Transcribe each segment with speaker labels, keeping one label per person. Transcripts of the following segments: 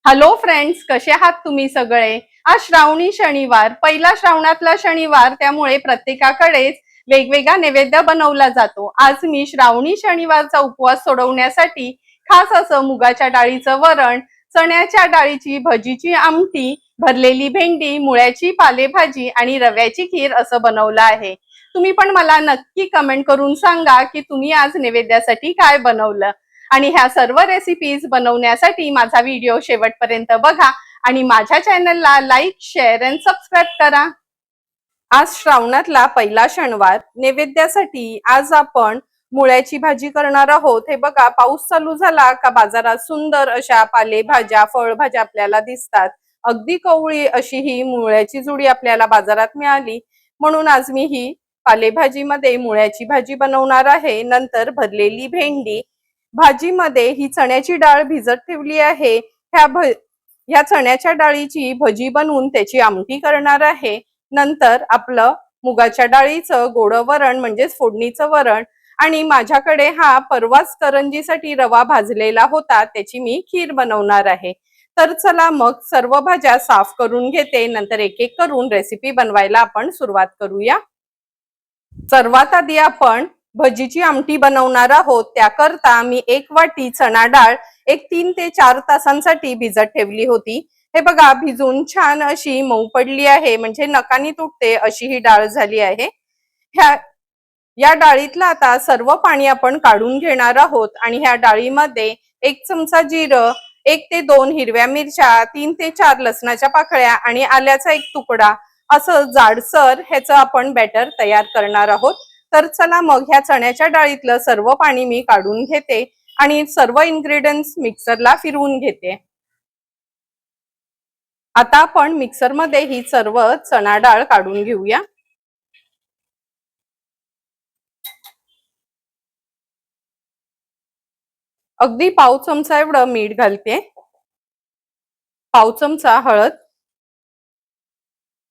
Speaker 1: Hello friends, कसे आहात तुम्ही सगळे? आज श्रावणी शनिवार, पहिला श्रावणातला शनिवार, त्यामुळे प्रत्येकाकडेच वेगवेगळा नैवेद्य बनवला जातो. आज मी श्रावणी शनिवारचा उपवास सोडवण्यासाठी खास असं मुगाच्या डाळीचं वरण, चण्याच्या डाळीची भजीची आमटी, भरलेली भेंडी, मुळ्याची पालेभाजी आणि रव्याची खीर असं बनवलं आहे. तुम्ही पण मला नक्की कमेंट करून सांगा की तुम्ही आज नैवेद्यासाठी काय बनवलं. आणि ह्या सर्व रेसिपीज बनवण्यासाठी माझा व्हिडिओ शेवटपर्यंत बघा आणि माझ्या चॅनलला लाईक, शेअर आणि सबस्क्राईब करा. आज श्रावणातला पहिला शनिवार, नैवेद्यासाठी आज आपण मुळ्याची भाजी करणार आहोत. हे बघा, पाऊस चालू झाला का बाजारात सुंदर अशा पालेभाज्या, फळभाज्या आपल्याला दिसतात. अगदी कवळी अशी ही मुळ्याची जुडी आपल्याला बाजारात मिळाली, म्हणून आज मी ही पालेभाजीमध्ये मुळ्याची भाजी बनवणार आहे. नंतर भरलेली भेंडी, भाजीमध्ये ही चण्याची डाळ भिजत ठेवली आहे. ह्या चण्याच्या डाळीची भजी बनवून त्याची आमटी करणार आहे. नंतर आपलं मुगाच्या डाळीचं गोड वरण म्हणजेच फोडणीचं वरण, आणि माझ्याकडे हा परवाच करंजीसाठी रवा भाजलेला होता, त्याची मी खीर बनवणार आहे. तर चला मग सर्व भाज्या साफ करून घेते, नंतर एक एक करून रेसिपी बनवायला आपण सुरुवात करूया. सर्वात आधी आपण भजीची आमटी बनवणार आहोत. त्याकरता मी 1 वाटी चणा डाळ 3 ते 4 तासांसाठी भिजत ठेवली होती. हे बघा, भिजून छान अशी मऊ पडली आहे, म्हणजे नकानी तुटते अशी ही डाळ झाली आहे. या डाळीतला आता सर्व पाणी आपण काढून घेणार आहोत आणि ह्या डाळीमध्ये 1 चमचा जिरं, 1 ते 2 हिरव्या मिरच्या, 3 ते 4 लसणाच्या पाकळ्या आणि आल्याचा 1 तुकडा असं जाडसर ह्याचं आपण बॅटर तयार करणार आहोत. तर चला मग ह्या चण्याच्या डाळीतलं सर्व पाणी मी काढून घेते आणि सर्व इन्ग्रेडियंट्स मिक्सरला फिरवून घेते. आता आपण मिक्सरमध्ये ही सर्व चणा डाळ काढून घेऊया. अगदी पाव चमचा एवढं मीठ घालते, पाव चमचा हळद,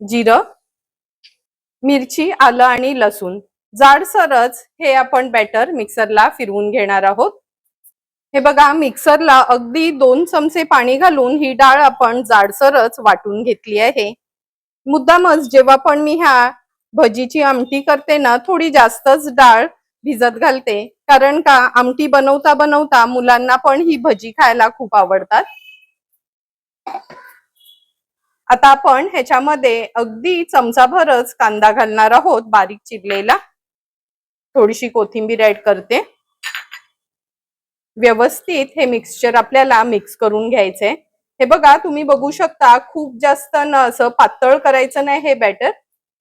Speaker 1: जिरं, मिरची, आलं आणि लसूण जाडसरच हे आपण बॅटर मिक्सरला फिरवून घेणार आहोत. हे बघा, मिक्सरला अगदी 2 चमचे पाणी घालून ही डाळ आपण जाडसरच वाटून घेतली आहे. मुद्दामच जेव्हा पण मी ह्या भजीची आमटी करते ना, थोडी जास्तच डाळ भिजत घालते, कारण का आमटी बनवता बनवता मुलांना पण ही भजी खायला खूप आवडतात. आता आपण ह्याच्यामध्ये अगदी चमचाभरच कांदा घालणार आहोत, बारीक चिरलेला. थोडीशी कोथिंबीर ऍड करते. व्यवस्थित हे मिक्सचर आपल्याला मिक्स करून घ्यायचंय. हे बघा, तुम्ही बघू शकता, खूप जास्त न असं पातळ करायचं नाही हे बॅटर,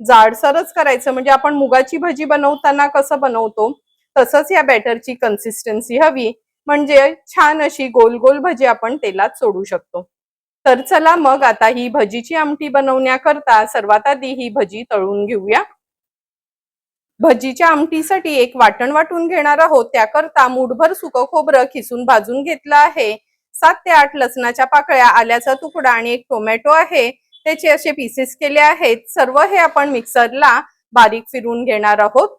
Speaker 1: जाडसरच करायचं, म्हणजे आपण मुगाची भजी बनवताना कसं बनवतो तसंच या बॅटरची कन्सिस्टन्सी हवी, म्हणजे छान अशी गोल गोल भजी आपण तेलात सोडू शकतो. तर चला मग आता ही भजीची आमटी बनवण्याकरता सर्वात आधी ही भजी तळून घेऊया. भजीच्या आमटीसाठी एक वाटण वाटून घेणार आहोत. त्याकरता मूठभर सुकं खोबरं खिसून भाजून घेतलं आहे. 7 ते 8 लसणाच्या पाकळ्या, आल्याचा तुकडा आणि 1 टोमॅटो आहे, त्याचे असे पीसेस केले आहेत. सर्व हे आपण मिक्सरला बारीक फिरवून घेणार आहोत.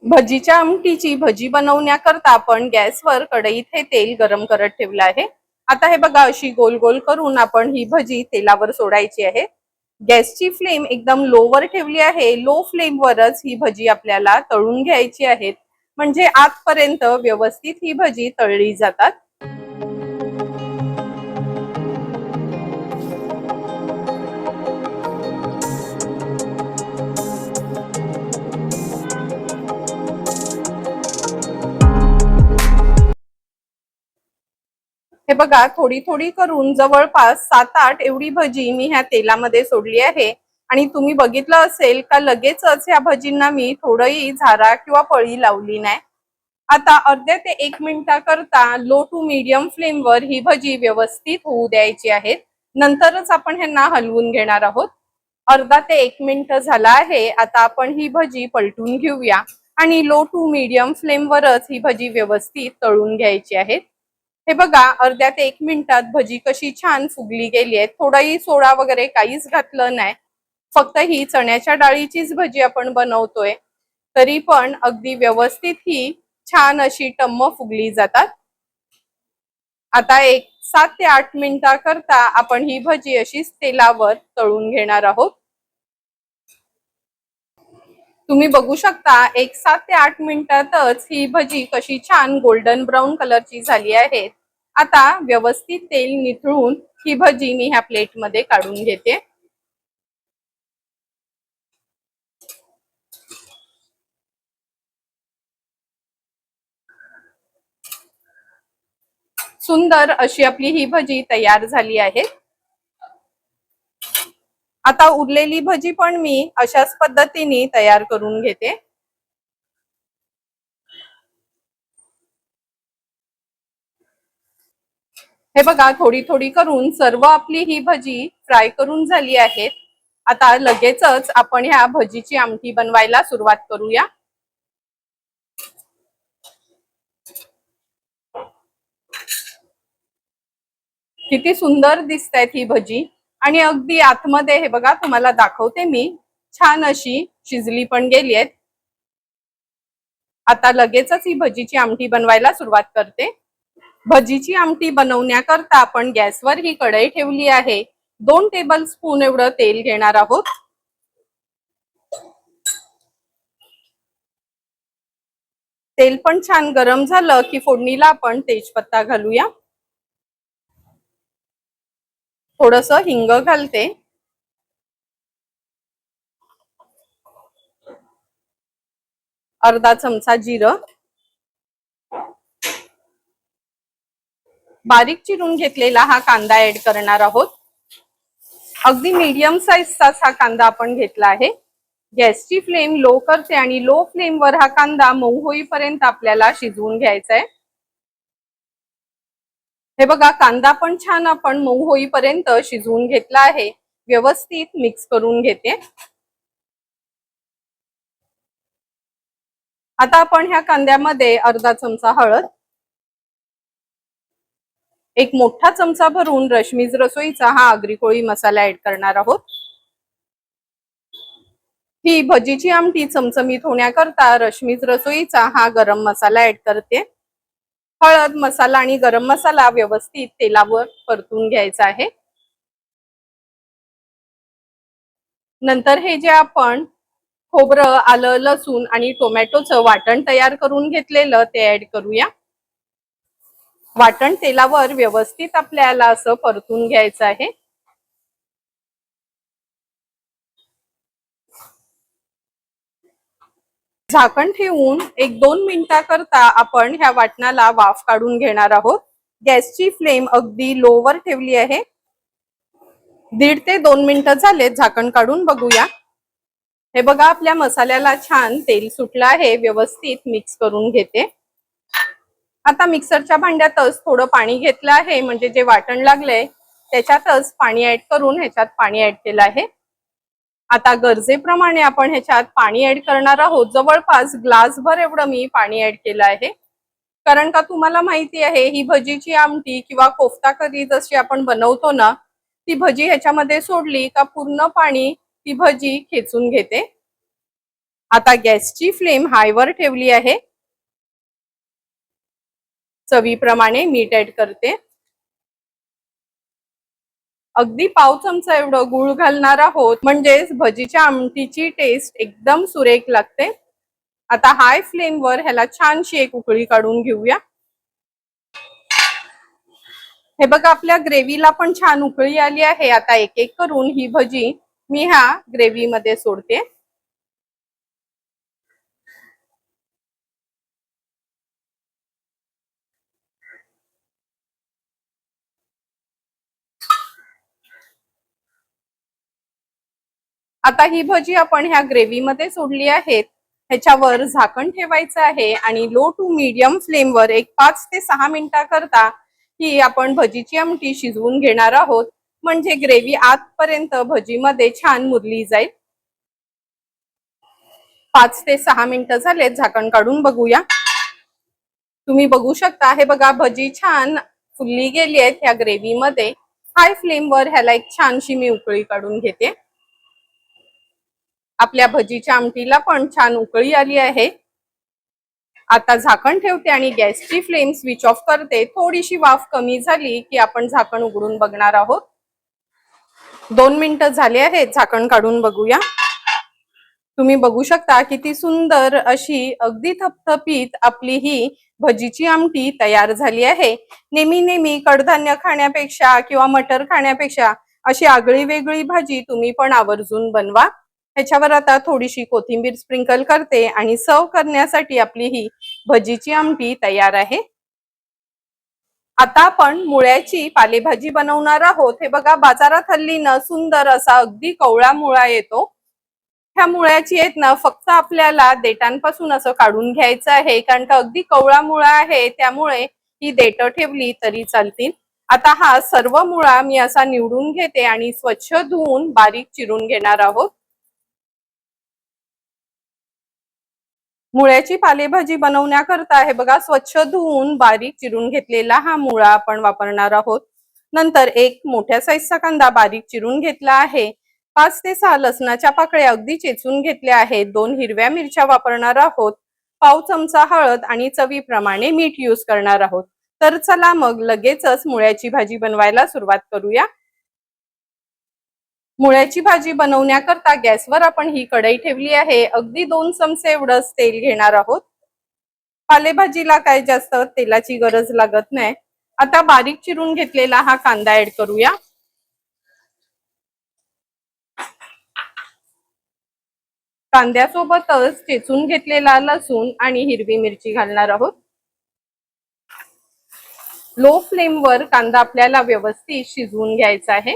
Speaker 1: भजीच्या आमटीची भजी बनवण्याकरता आपण गॅसवर कढईत हे तेल गरम करत ठेवलं आहे. आता हे बघा, अशी गोल गोल करून आपण ही भजी तेलावर सोडायची आहे. गॅसची फ्लेम एकदम लोवर ठेवली आहे. लो फ्लेमवरच ही भजी आपल्याला तळून घ्यायची आहेत, म्हणजे आतपर्यंत व्यवस्थित ही भजी तळली जातात. हे बघा, थोडी थोडी करून जवळपास 7-8 एवढी भजी मी ह्या तेलामध्ये सोडली आहे. आणि तुम्ही बघितलं असेल का लगेचच ह्या भजींना मी थोडंही झारा किंवा पळी लावली नाही. आता अर्ध्या ते 1 मिनिटाकरता लो टू मीडियम फ्लेमवर ही भजी व्यवस्थित होऊ द्यायची आहेत. नंतरच आपण ह्यांना हलवून घेणार आहोत. अर्धा ते 1 मिनिट झाला आहे. आता आपण ही भजी पलटून घेऊया आणि लो टू मीडियम फ्लेमवरच ही भजी व्यवस्थित तळून घ्यायची आहे. हे बघा, अर्ध्या ते 1 मिनिटात भजी कशी छान फुगली गेली आहे. थोडाही सोडा वगैरे काहीच घातलं नाही, फक्त ही चण्याच्या डाळीचीच भजी आपण बनवतोय, तरी पण अगदी व्यवस्थित ही छान अशी टम्म फुगली जातात. आता एक 7 ते 8 मिनिटाकरता आपण ही भजी अशीच तेलावर तळून घेणार आहोत. तुम्ही बघू शकता 7 ते 8 मिनिटातच ही भजी कशी छान गोल्डन ब्राऊन कलरची झाली आहे. आता व्यवस्थित तेल निथळून ही भजी मी ह्या प्लेटमध्ये काढून घेते. सुंदर अशी आपली ही भजी तयार झाली आहे. आता उरलेली भजी पण मी अशाच पद्धतीने तयार करून घेते. हे बघा, थोडी थोडी करून सर्व आपली ही भजी फ्राय करून झाली आहे. आता लगेचच आपण ह्या भजीची आमटी बनवायला सुरुवात करूया. किती सुंदर दिसतायत ही भजी आणि अगदी आतमध्ये हे बघा तुम्हाला दाखवते मी, छान अशी शिजली पण गेली आहेत. आता लगेचच ही भजीची आमटी बनवायला सुरुवात करते. भजीची आमटी बनवण्याकरता आपण गॅसवर ही कढई ठेवली आहे. 2 टेबलस्पून एवढं तेल घेणार आहोत. तेल पण छान गरम झालं की फोडणीला आपण तेजपत्ता घालूया. थोडस हिंग घालते. अर्धा चमचा जिरं, बारीक चिरून घेतलेला हा कांदा ऍड करणार आहोत. अगदी मीडियम साईजचाच हा कांदा आपण घेतला आहे. गॅसची फ्लेम लो करते आणि लो फ्लेमवर हा कांदा मऊ होईपर्यंत आपल्याला शिजवून घ्यायचा आहे. हे बघा, कांदा पण छान आपण मऊ होईपर्यंत शिजवून घेतला आहे. व्यवस्थित मिक्स करून घेते. आता आपण ह्या कांद्यामध्ये अर्धा चमचा हळद, 1 मोठा चमचा भरून रश्मीज रसोईचा हा आगरी कोळी मसाला ऍड करणार आहोत. ही भजीची आमटी चमचमीत होण्याकरता रश्मीज रसोईचा हा गरम मसाला ऍड करते. हळद, मसाला आणि गरम मसाला व्यवस्थित तेलावर परतून घ्यायचा आहे. नंतर हे जे आपण खोबरं, आलं, लसूण आणि टोमॅटोचं वाटण तयार करून घेतलेलं ते ऍड करूया. वाटण तेलावर व्यवस्थित आपल्याला असं परतून घ्यायचं आहे. झाकण ठेवून 1-2 मिनिटाकरता आपण ह्या वाटणाला वाफ काढून घेणार आहोत. गॅसची फ्लेम अगदी लोवर ठेवली आहे. 1.5 ते 2 मिनिटं झाले. झाकण काढून बघूया. हे बघा, आपल्या मसाल्याला छान तेल सुटलं आहे. व्यवस्थित मिक्स करून घेते. आता मिक्सरच्या भांड्यातच थोडं पाणी घेतलं आहे, म्हणजे जे वाटण लागलंय त्याच्यातच पाणी ऍड करून ह्याच्यात पाणी ऍड केलं आहे. आता गरजेप्रमाणे आपण ह्याच्यात पाणी ऍड करणार आहोत. जवळपास ग्लासभर एवढं मी पाणी ऍड केलं आहे. कारण का तुम्हाला माहिती आहे, ही भजीची आमटी किंवा कोफ्ता करी जशी आपण बनवतो ना, ती भजी ह्याच्यामध्ये सोडली का पूर्ण पाणी ती भजी खेचून घेते. आता गॅसची फ्लेम हायवर ठेवली आहे. चवीप्रमाणे मीठ ऍड करते. अगदी पाव चमचा एवढं गूळ घालणार आहोत, म्हणजेच भजीच्या आमटीची टेस्ट एकदम सुरेख लागते. आता हाय फ्लेमवर ह्याला छानशी एक उकळी काढून घेऊया. हे बघा, आपल्या ग्रेव्हीला पण छान उकळी आली आहे. आता एक एक करून ही भजी मी ह्या ग्रेव्हीमध्ये सोडते. आता ही भजी आपण ह्या ग्रेव्हीमध्ये सोडली आहेत. ह्याच्यावर झाकण ठेवायचं आहे आणि लो टू मीडियम फ्लेमवर 5 ते 6 मिनिटाकरता ही आपण भजीची आमटी शिजवून घेणार आहोत, म्हणजे ग्रेव्ही आतपर्यंत भजीमध्ये छान मुरली जाईल. 5 ते 6 मिनिटं झालेत. झाकण काढून बघूया. तुम्ही बघू शकता, हे बघा, भजी छान फुलली गेली आहेत ह्या ग्रेव्हीमध्ये. हाय फ्लेमवर ह्याला एक छानशी मी उकळी काढून घेते. आपल्या भजीच्या आमटीला पण छान उकळी आली आहे. आता झाकण ठेवते आणि गॅसची फ्लेम स्विच ऑफ करते. थोडीशी वाफ कमी झाली की आपण झाकण उघडून बघणार आहोत. 2 मिनिटं झाले आहेत. झाकण काढून बघूया. तुम्ही बघू शकता किती सुंदर अशी अगदी थपथपीत आपली ही भजीची आमटी तयार झाली आहे. नेहमी कडधान्य खाण्यापेक्षा किंवा मटर खाण्यापेक्षा अशी आगळी वेगळी भाजी तुम्ही पण आवर्जून बनवा. ह्याच्यावर आता थोडीशी कोथिंबीर स्प्रिंकल करते आणि सर्व करण्यासाठी आपली ही भजीची आमटी तयार आहे. आता आपण मुळ्याची पालेभाजी बनवणार आहोत. हे बघा, बाजारात हल्ली ना सुंदर असा अगदी कवळा मुळा येतो. ह्या मुळ्याची आहेत ना फक्त आपल्याला देठांपासून असं काढून घ्यायचं आहे, कारण का अगदी कवळा मुळा आहे, त्यामुळे ही देठ ठेवली तरी चालतील. आता हा सर्व मुळा मी असा निवडून घेते आणि स्वच्छ धुवून बारीक चिरून घेणार आहोत. मुळ्याची पालेभाजी बनवण्याकरता हे बघा, स्वच्छ धुवून बारीक चिरून घेतलेला हा मुळा आपण वापरणार आहोत. नंतर एक मोठ्या साईजचा कांदा बारीक चिरून घेतला आहे. 5 ते 6 लसणाच्या पाकळ्या अगदी चेचून घेतल्या आहेत. 2 हिरव्या मिरच्या वापरणार आहोत. पाव चमचा हळद आणि चवीप्रमाणे मीठ यूज करणार आहोत. तर चला मग लगेचच मुळ्याची भाजी बनवायला सुरुवात करूया. मुळ्याची भाजी बनवण्याकरता गॅसवर आपण ही कढई ठेवली आहे. अगदी 2 चमचे एवढंच तेल घेणार आहोत. पालेभाजीला काय जास्त तेलाची गरज लागत नाही. आता बारीक चिरून घेतलेला हा कांदा ऍड करूया. कांद्यासोबतच चेचून घेतलेला लसूण आणि हिरवी मिरची घालणार आहोत. लो फ्लेमवर कांदा आपल्याला व्यवस्थित शिजवून घ्यायचा आहे.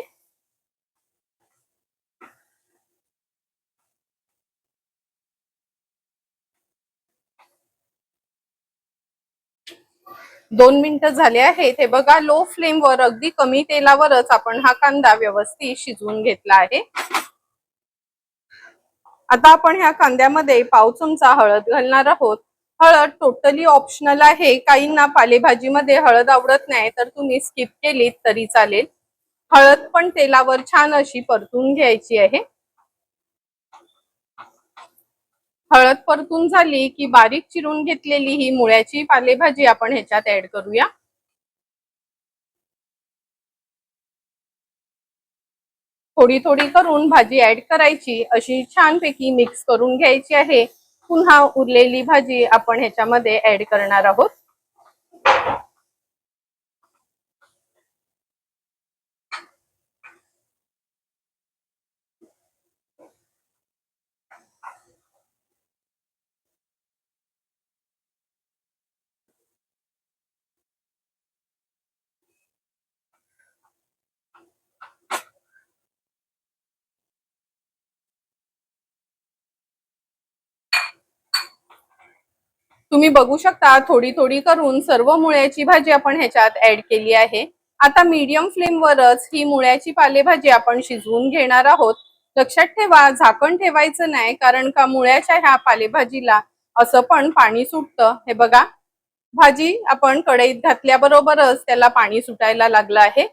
Speaker 1: दोन मिनिटं झाले आहेत. हे बघा, लो फ्लेमवर अगदी कमी तेलावरच आपण हा कांदा व्यवस्थित शिजवून घेतला आहे. आता आपण ह्या कांद्यामध्ये पाव चमचा हळद घालणार आहोत. हळद टोटली ऑप्शनल आहे. काहींना पालेभाजीमध्ये हळद आवडत नाही, तर तुम्ही स्किप केलीत तरी चालेल. हळद पण तेलावर छान अशी परतून घ्यायची आहे. हळद परतून झाली की बारीक चिरून घेतलेली ही मुळ्याची पालेभाजी आपण ह्याच्यात ऍड करूया. थोडी थोडी करून भाजी ऍड करायची, अशी छानपैकी मिक्स करून घ्यायची आहे. पुन्हा उरलेली भाजी आपण ह्याच्यामध्ये ऍड करणार आहोत. तुम्ही बघू शकता, थोडी थोडी करून सर्व मुळ्याची भाजी आपण ह्याच्यात ऍड केली आहे. आता मीडियम फ्लेमवरच ही मुळ्याची पालेभाजी आपण शिजवून घेणार आहोत. लक्षात ठेवा, झाकण ठेवायचं नाही, कारण का मुळ्याच्या ह्या पालेभाजीला असं पण पाणी सुटतं. हे बघा, भाजी आपण कढईत घातल्याबरोबरच त्याला पाणी सुटायला लागलं आहे.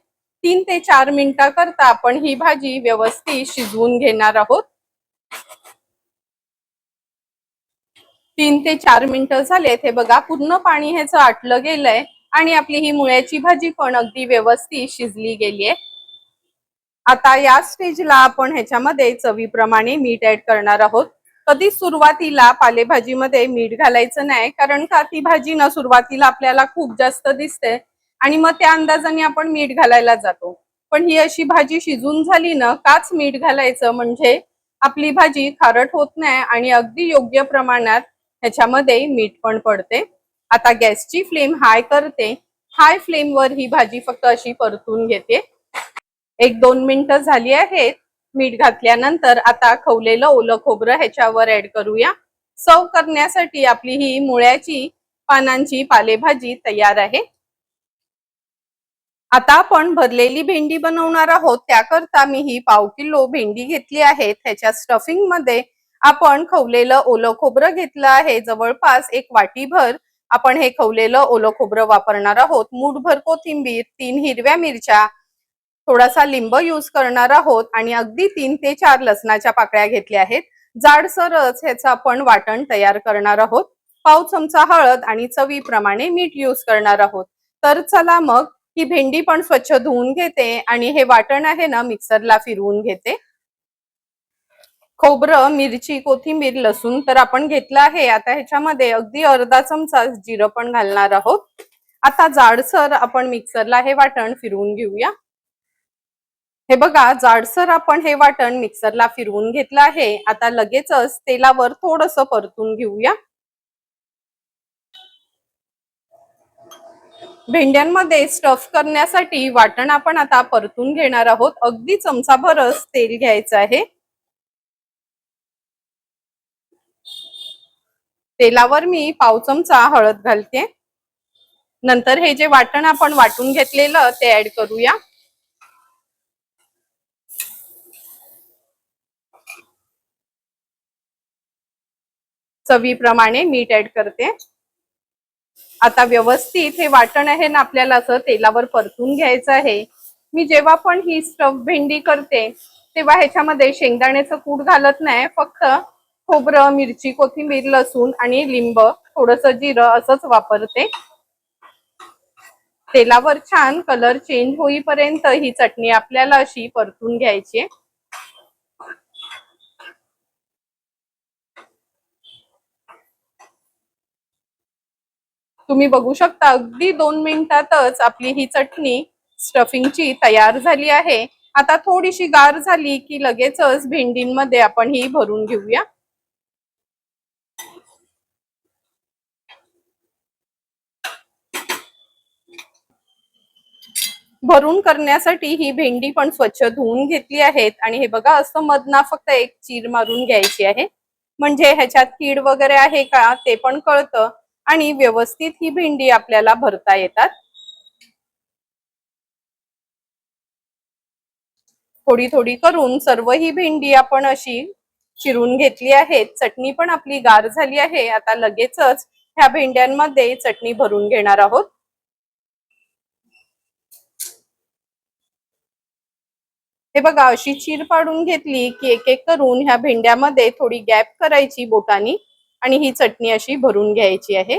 Speaker 1: 3 ते 4 मिनिटाकरता आपण ही भाजी व्यवस्थित शिजवून घेणार आहोत. 3 ते 4 मिनिटं झालेत. हे बघा, पूर्ण पाणी ह्याचं आटलं गेलंय आणि आपली ही मुळ्याची भाजी पण अगदी व्यवस्थित शिजली गेलीये. आता या स्टेजला आपण ह्याच्यामध्ये चवीप्रमाणे मीठ ऍड करणार आहोत. कधी सुरुवातीला पालेभाजीमध्ये मीठ घालायचं नाही, कारण का ती भाजी ना सुरुवातीला आपल्याला खूप जास्त दिसते आणि मग त्या अंदाजाने आपण मीठ घालायला जातो. पण ही अशी भाजी शिजून झाली ना काच मीठ घालायचं, म्हणजे आपली भाजी खारट होत नाही आणि अगदी योग्य प्रमाणात ह्याच्यामध्ये मीठ पण पडते. आता गॅसची फ्लेम हाय करते. हाय फ्लेमवर ही भाजी फक्त अशी परतून घेते. 1-2 मिनिटं झाली आहेत. मीठ घातल्यानंतर आता खवलेलं ओलं खोबरं ह्याच्यावर ऍड करूया. सर्व करण्यासाठी आपली ही मुळ्याची पानांची पालेभाजी तयार आहे. आता आपण भरलेली भेंडी बनवणार आहोत. त्याकरता मी ही पाव किलो भेंडी घेतली आहे. त्याच्या स्टफिंग मध्ये आपण खवलेलं ओलं खोबरं घेतलं आहे. जवळपास 1 वाटीभर आपण हे खवलेलं ओलं खोबरं वापरणार आहोत. मूठभर कोथिंबीर, 3 हिरव्या मिरच्या, थोडासा लिंब यूज करणार आहोत आणि अगदी 3 ते 4 लसणाच्या पाकळ्या घेतल्या आहेत. जाडसरच ह्याचं आपण वाटण तयार करणार आहोत. पाव चमचा हळद आणि चवीप्रमाणे मीठ यूज करणार आहोत. तर चला मग ही भेंडी पण स्वच्छ धुवून घेते आणि हे वाटण आहे ना मिक्सरला फिरवून घेते. खोबरं, मिरची, कोथिंबीर, लसूण तर आपण घेतलं आहे. आता ह्याच्यामध्ये अगदी अर्धा चमचा जिरं पण घालणार आहोत. आता जाडसर आपण मिक्सरला हे वाटण फिरवून घेऊया. हे बघा, जाडसर आपण हे वाटण मिक्सरला फिरवून घेतलं आहे. आता लगेचच तेलावर थोडंसं परतून घेऊया. भेंड्यांमध्ये स्टफ करण्यासाठी वाटण आपण आता परतून घेणार आहोत. अगदी चमचाभरच तेल घ्यायचं आहे. तेलावर मी पाव चमचा हळद घालते. नंतर हे जे वाटण आपण वाटून घेतलेलं ते ऍड करूया. चवीप्रमाणे मीठ ऍड करते. आता व्यवस्थित हे वाटण आहे ना आपल्याला असं तेलावर परतून घ्यायचं आहे. मी जेव्हा पण ही स्टफ भेंडी करते तेव्हा ह्याच्यामध्ये शेंगदाण्याचं कूट घालत नाही. फक्त खोबरं, मिरची, कोथिंबीर, लसूण आणि लिंब, थोडंसं जिरं असंच वापरते. तेलावर छान कलर चेंज होईपर्यंत ही चटणी आपल्याला अशी परतून घ्यायची आहे. तुम्ही बघू शकता अगदी 2 मिनिटातच आपली ही चटणी स्टफिंगची तयार झाली आहे. आता थोडीशी गार झाली की लगेचच भेंडींमध्ये आपण ही भरून घेऊया. भरून करण्यासाठी ही भेंडी पण स्वच्छ धुवून घेतली आहेत आणि हे बघा असं मधना फक्त एक चीर मारून घ्यायची आहे. म्हणजे ह्याच्यात कीड वगैरे आहे का ते पण कळतं आणि व्यवस्थित ही भेंडी आपल्याला भरता येतात. थोडी थोडी करून सर्व ही भेंडी आपण अशी चिरून घेतली आहे. चटणी पण आपली गार झाली आहे. आता लगेचच ह्या भेंड्यांमध्ये चटणी भरून घेणार आहोत. हे बघा, अशी चीर पाडून घेतली की एक एक करून ह्या भेंड्यामध्ये थोडी गॅप करायची बोटानी आणि ही चटणी अशी भरून घ्यायची आहे.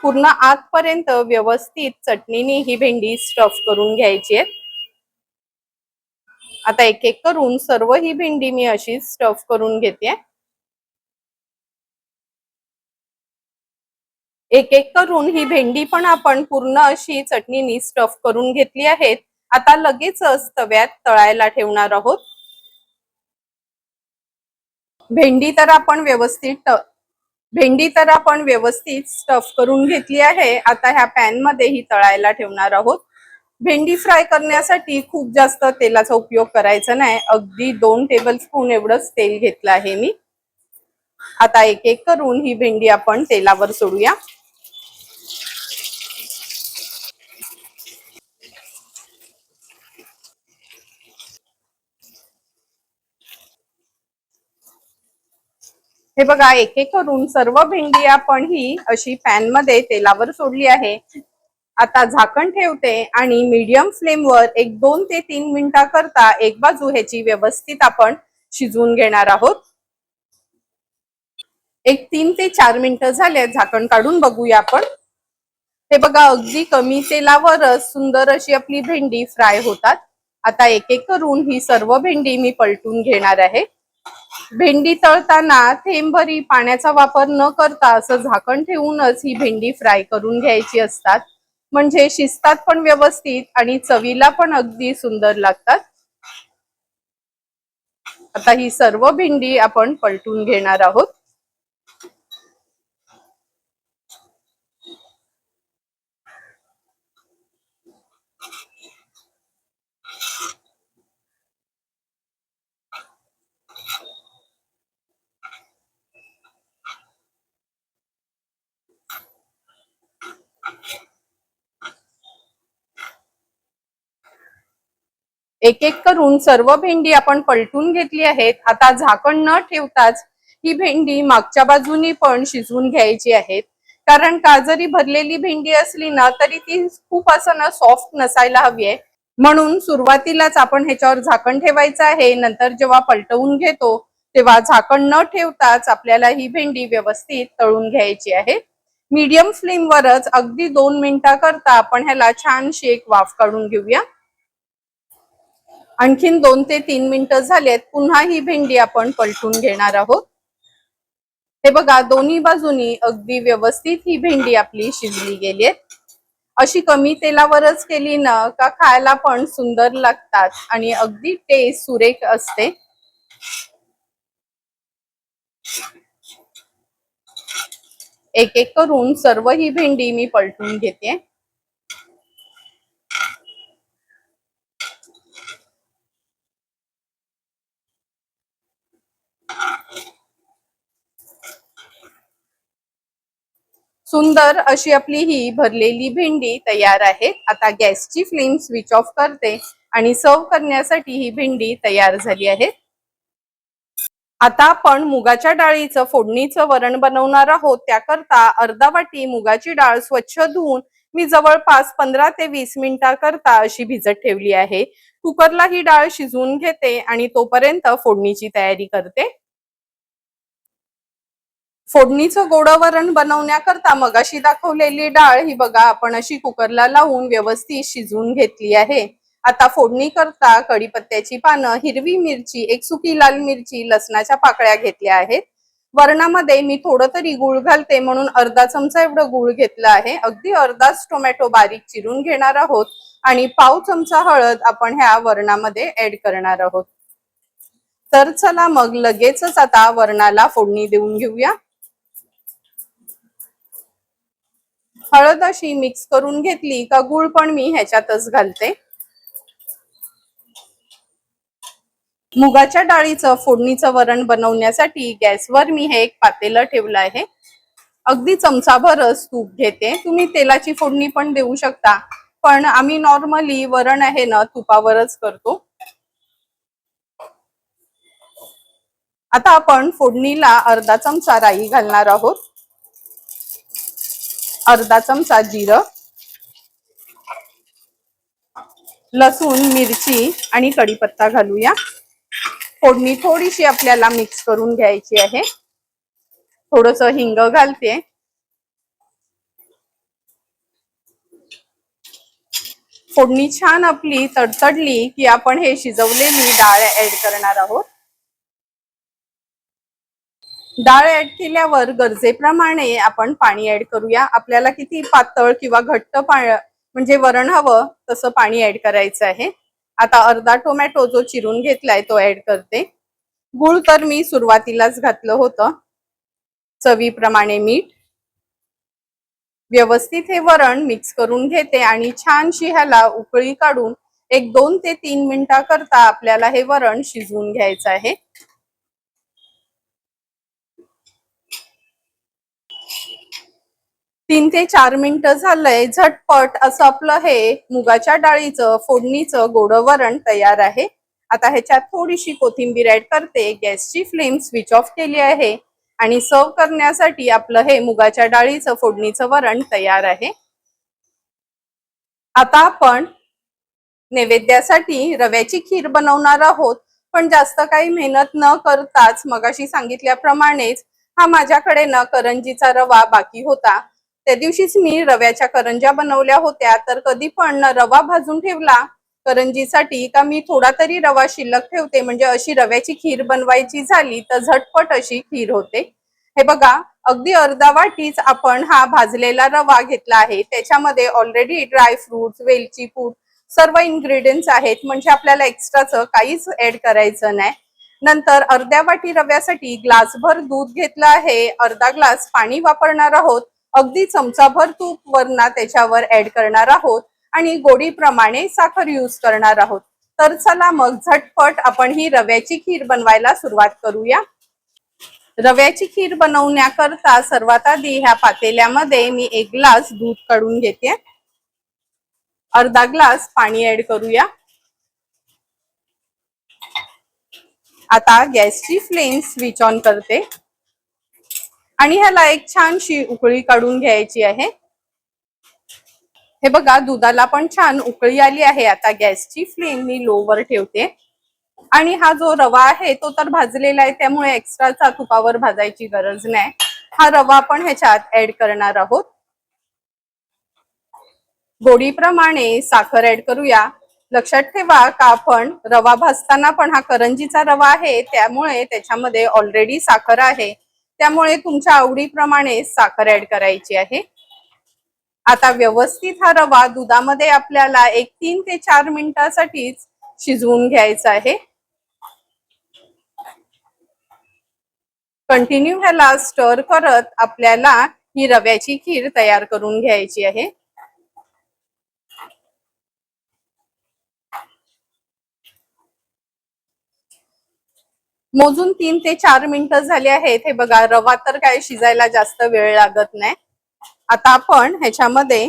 Speaker 1: पूर्ण आतपर्यंत व्यवस्थित चटणीने ही भेंडी स्टफ करून घ्यायची आहे. आता एक एक करून सर्व ही भेंडी मी अशी स्टफ करून घेते. एक एक करून ही भेंडी पण आपण पूर्ण अशी चटणीने स्टफ करून घेतली आहेत. आता लगेचच तव्यात तळायला ठेवणार आहोत. भेंडी तर आपण व्यवस्थित स्टफ करून घेतली आहे. आता ह्या पॅन मध्ये ही तळायला ठेवणार आहोत. भेंडी फ्राय करण्यासाठी खूप जास्त तेलाचा उपयोग करायचा नाही. अगदी 2 टेबलस्पून एवढंच तेल घेतलं आहे मी. आता एक एक करून ही भेंडी आपण तेलावर सोडूया. हे बघा, एक एक करून सर्व भेंडी आपण ही अशी पॅन मध्ये तेलावर सोडली आहे. आता झाकण ठेवते आणि मीडियम फ्लेमवर एक 2 ते 3 मिनिटाकरता एक बाजू ह्याची व्यवस्थित आपण शिजवून घेणार आहोत. एक 3 ते 4 मिनिटं झाले. झाकण काढून बघूया आपण. हे बघा, अगदी कमी तेलावरच सुंदर अशी आपली भेंडी फ्राय होतात. आता एक एक करून ही सर्व भेंडी मी पलटून घेणार आहे. भेंडी तळताना थेंबभरी पाण्याचा वापर न करता असं झाकण ठेवूनच ही भेंडी फ्राय करून घ्यायची असतात. म्हणजे शिजतात पण व्यवस्थित आणि चवीला पण अगदी सुंदर लागतात. आता ही सर्व भेंडी आपण पलटून घेणार आहोत. एक एक करून सर्व भेंडी आपण पलटून घेतली आहेत. आता झाकण न ठेवताच ही भेंडी मागच्या बाजूनी पण शिजवून घ्यायची आहेत. कारण का, जरी भरलेली भेंडी असली ना तरी ती खूप असं ना सॉफ्ट नसायला हवी आहे. म्हणून सुरुवातीलाच आपण ह्याच्यावर झाकण ठेवायचं आहे. नंतर जेव्हा पलटवून घेतो तेव्हा झाकण न ठेवताच आपल्याला ही भेंडी व्यवस्थित तळून घ्यायची आहे. मीडियम फ्लेम वरच अगदी 2 मिनिटाकरता आपण ह्याला छानशी एक वाफ काढून घेऊया. आणखीन 2 ते 3 मिनिटं झालेत. पुन्हा ही भेंडी आपण पलटून घेणार आहोत. हे बघा, दोन्ही बाजूनी अगदी व्यवस्थित ही भेंडी आपली शिजली गेली आहे. अशी कमी तेलावरच केली ना का खायला पण सुंदर लागतात आणि अगदी टेस्ट सुरेख असते. एक एक करून सर्व ही भेंडी मी पलटून घेते. सुंदर अशी आपली ही भरलेली भेंडी तयार आहे. आता गॅसची फ्लेम स्विच ऑफ करते आणि सर्व करण्यासाठी ही भेंडी तयार झाली आहे. आता आपण मुगाच्या डाळीचं फोडणीचं वरण बनवणार आहोत. त्याकरता अर्धा वाटी मुगाची डाळ स्वच्छ धुवून मी जवळपास 15 ते 20 मिनिटाकरता अशी भिजत ठेवली आहे. कुकरला ही डाळ शिजवून घेते आणि तोपर्यंत फोडणीची तयारी करते. फोडणीचं गोड वरण बनवण्याकरता मगाशी दाखवलेली डाळ ही बघा आपण अशी कुकरला लावून व्यवस्थित शिजवून घेतली आहे. आता फोडणी करता कढीपत्त्याची पानं, हिरवी मिरची, एक सुकी लाल मिरची, लसणाच्या पाकळ्या घेतल्या आहेत. वरणामध्ये मी थोडं तरी गूळ घालते म्हणून अर्धा चमचा एवढं गूळ घेतलं आहे. अगदी अर्धाच टोमॅटो बारीक चिरून घेणार आहोत आणि पाव चमचा हळद आपण ह्या वरणामध्ये ऍड करणार आहोत. तर चला मग लगेचच आता वरणाला फोडणी देऊन घेऊया. हळद अशी मिक्स करून घेतली का गूळ पण मी ह्याच्यातच घालते. मुगाच्या डाळीचं फोडणीचं वरण बनवण्यासाठी गॅसवर मी हे एक पातेलं ठेवलं आहे. अगदी चमचाभरच तूप घेते. तुम्ही तेलाची फोडणी पण देऊ शकता, पण आम्ही नॉर्मली वरण आहे ना तुपावरच करतो. आता आपण फोडणीला अर्धा चमचा राई घालणार आहोत, अर्धा चमचा जिरं, लसूण, मिरची आणि कढीपत्ता घालूया. फोडणी थोडीशी आपल्याला मिक्स करून घ्यायची आहे. थोडस हिंग घालते. फोडणी छान आपली तडतडली की आपण हे शिजवलेली डाळ ऍड करणार आहोत. डाळ ऍड केल्यावर गरजेप्रमाणे आपण पाणी ऍड करूया. आपल्याला किती पातळ किंवा घट्ट म्हणजे वरण हवं तसं पाणी ऍड करायचं आहे. आता अर्धा टोमॅटो जो चिरून घेतलाय तो ऍड करते. गूळ तर मी सुरुवातीलाच घातलं होतं. चवीप्रमाणे मीठ. व्यवस्थित हे वरण मिक्स करून घेते आणि छानशी ह्याला उकळी काढून एक 2 ते 3 मिनिटाकरता आपल्याला हे वरण शिजवून घ्यायचं आहे. 3 ते 4 मिनिटं झालंय. झटपट असं आपलं हे मुगाच्या डाळीचं फोडणीचं गोड वरण तयार आहे. आता ह्याच्यात थोडीशी कोथिंबीर ऍड करते. गॅसची फ्लेम स्विच ऑफ केली आहे आणि सर्व करण्यासाठी आपलं हे मुगाच्या डाळीचं फोडणीचं वरण तयार आहे. आता आपण नैवेद्यासाठी रव्याची खीर बनवणार आहोत. पण जास्त काही मेहनत न करताच मगाशी सांगितल्याप्रमाणेच हा माझ्याकडे ना करंजीचा रवा बाकी होता. त्या दिवशीच मी रव्याच्या करंज्या बनवल्या होत्या. तर कधी पण रवा भाजून ठेवला करंजीसाठी का मी थोडा तरी रवा शिल्लक ठेवते, म्हणजे अशी रव्याची खीर बनवायची झाली तर झटपट अशी खीर होते. हे बघा, अगदी अर्धा वाटीच आपण हा भाजलेला रवा घेतला आहे. त्याच्यामध्ये ऑलरेडी ड्राय फ्रुट्स, वेलची पूड सर्व इन्ग्रेडियंट्स आहेत, म्हणजे आपल्याला एक्स्ट्राचं काहीच ऍड करायचं नाही. नंतर अर्ध्या वाटी रव्यासाठी ग्लासभर दूध घेतलं आहे. अर्धा ग्लास पाणी वापरणार आहोत. अगदी चमचाभर तूप वरना त्याच्यावर ऍड करणार आहोत आणि गोडीप्रमाणे साखर यूज करणार आहोत. तर चला मग झटपट आपण ही रव्याची खीर बनवायला सुरुवात करूया. रव्याची खीर बनवण्याकरता सर्वात आधी ह्या पातेल्यामध्ये मी 1 ग्लास दूध काढून घेते. अर्धा ग्लास पाणी ऍड करूया. आता गॅसची फ्लेम स्विच ऑन करते आणि ह्याला एक छानशी उकळी काढून घ्यायची आहे. हे बघा दुधाला पण छान उकळी आली आहे. आता गॅसची फ्लेम मी लो वर ठेवते आणि हा जो रवा आहे तो तर भाजलेला आहे, त्यामुळे एक्स्ट्राचा तुपावर भाजायची गरज नाही. हा रवा आपण ह्याच्यात ऍड करणार आहोत. गोडीप्रमाणे साखर ऍड करूया. लक्षात ठेवा का आपण रवा भाजताना पण हा करंजीचा रवा आहे, त्यामुळे त्याच्यामध्ये ऑलरेडी साखर आहे, त्यामुळे तुमच्या आवडीप्रमाणे साखर ऍड करायची आहे. आता व्यवस्थित हा रवा दुधामध्ये आपल्याला 3 ते 4 मिनिटासाठीच शिजवून घ्यायचा आहे. कंटिन्यू ह्याला स्टर करत आपल्याला ही रव्याची खीर तयार करून घ्यायची आहे. मोजून 3 ते 4 मिनिटं झाली आहेत. हे बघा रवा तर काय शिजायला जास्त वेळ लागत नाही. आता आपण ह्याच्यामध्ये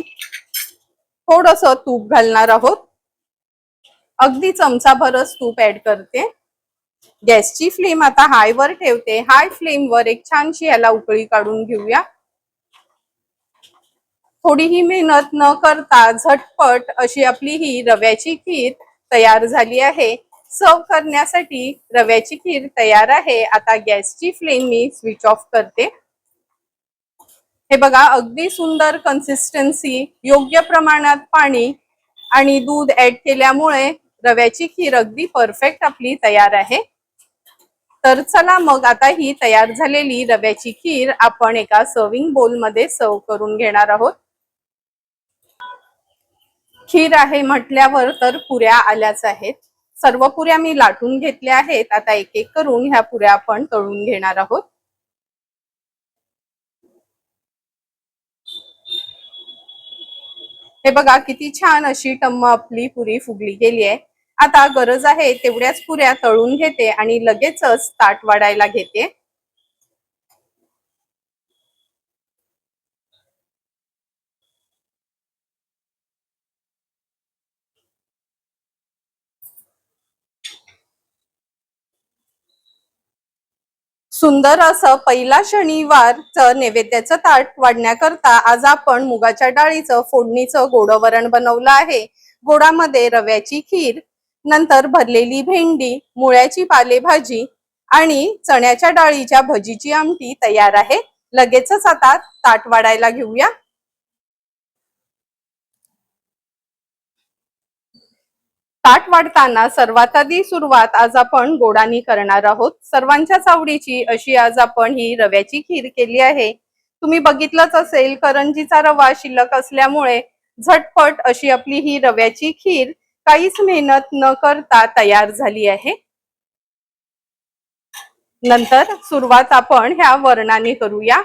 Speaker 1: थोडंसं तूप घालणार आहोत. अगदी चमचाभरच तूप ऍड करते. गॅसची फ्लेम आता हाय वर ठेवते. हाय फ्लेम वर एक छानशी याला उकळी काढून घेऊया. थोडीही मेहनत न करता झटपट अशी आपली ही रव्याची खीर तयार झाली आहे. सर्व करण्यासाठी रव्याची खीर तयार आहे. आता गॅसची फ्लेम मी स्विच ऑफ करते. हे बघा अगदी सुंदर कन्सिस्टन्सी, योग्य प्रमाणात पाणी आणि दूध ऍड केल्यामुळे रव्याची खीर अगदी परफेक्ट आपली तयार आहे. तर चला मग आता ही तयार झालेली रव्याची खीर आपण एका सर्विंग बोल मध्ये सर्व करून घेणार आहोत. खीर आहे म्हटल्यावर तर पुऱ्या आल्याच आहेत. सर्व पुऱ्या मी लाटून घेतल्या आहेत. आता एक एक करून ह्या पुऱ्या आपण तळून घेणार आहोत. हे बघा किती छान अशी टम्म आपली पुरी फुगली गेली आहे. आता गरज आहे तेवढ्याच पुऱ्या तळून घेते आणि लगेचच ताट वाढायला घेते. सुंदर असं पहिला शनिवारचं नैवेद्याचं ताट वाढण्याकरता आज आपण मुगाच्या डाळीचं फोडणीचं गोड वरण बनवलं आहे. गोडामध्ये रव्याची खीर, नंतर भरलेली भेंडी, मुळ्याची पालेभाजी आणि चण्याच्या डाळीच्या भजीची आमटी तयार आहे. लगेचच आता ताट वाढायला घेऊया. ताट वाढताना सर्वात आधी सुरुवात आज आपण गोडानी करणार आहोत. सर्वांच्याच आवडीची अशी आज आपण ही रव्याची खीर केली आहे. तुम्ही बघितलंच असेल करंजीचा रवा शिल्लक असल्यामुळे झटपट अशी आपली ही रव्याची खीर काहीच मेहनत न करता तयार झाली आहे. नंतर सुरुवात आपण ह्या वरणाने करूया.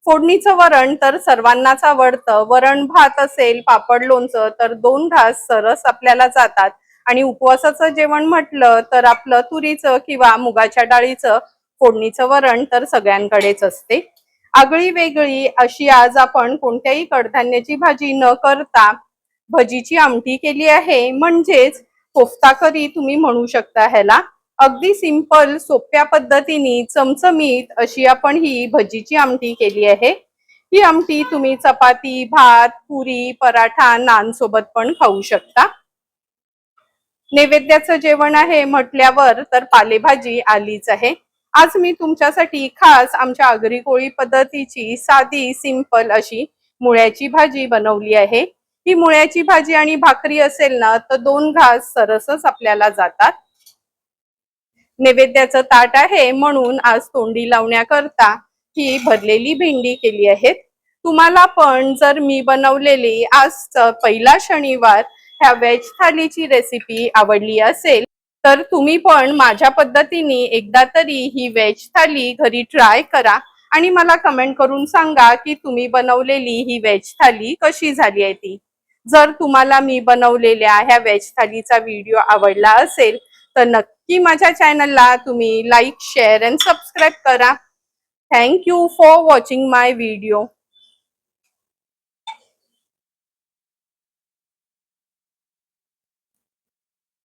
Speaker 1: फोडणीचं वरण तर सर्वांनाच आवडतं. वरण भात असेल, पापड लोणचं तर 2 घास सरस आपल्याला जातात. आणि उपवासाचं जेवण म्हटलं तर आपलं तुरीचं किंवा मुगाच्या डाळीचं फोडणीचं वरण तर सगळ्यांकडेच असते. आगळी वेगळी अशी आज आपण कोणत्याही कडधान्याची भाजी न करता भजीची आमटी केली आहे. म्हणजेच कोफ्ता करी तुम्ही म्हणू शकता ह्याला. अगदी सिंपल सोप्या पद्धतीने चमचमीत अशी आपण ही भजीची आमटी केली आहे. ही आमटी तुम्ही चपाती, भात, पुरी, पराठा, नान सोबत पण खाऊ शकता. नैवेद्याचं जेवण आहे म्हटल्यावर तर पालेभाजी आलीच आहे. आज मी तुमच्यासाठी खास आमच्या आगरी कोळी पद्धतीची साधी सिंपल अशी मुळ्याची भाजी बनवली आहे. ही मुळ्याची भाजी आणि भाकरी असेल ना तर 2 घास सरसच आपल्याला जातात. नैवेद्याचं ताट आहे म्हणून आज तोंडी लावण्याकरता ही भरलेली भेंडी केली आहे. तुम्हाला पण जर मी बनवलेली आज पहिला शनिवार ह्या व्हेज थालीची रेसिपी आवडली असेल तर तुम्ही पण माझ्या पद्धतीने एकदा तरी ही व्हेज थाली घरी ट्राय करा आणि मला कमेंट करून सांगा की तुम्ही बनवलेली ही व्हेज थाली कशी झाली आहे ती. जर तुम्हाला मी बनवलेल्या ह्या व्हेज थालीचा व्हिडिओ आवडला असेल तर नक्की माझ्या चॅनलला तुम्ही लाईक, शेअर अँड सबस्क्राईब करा. Thank you for watching my video.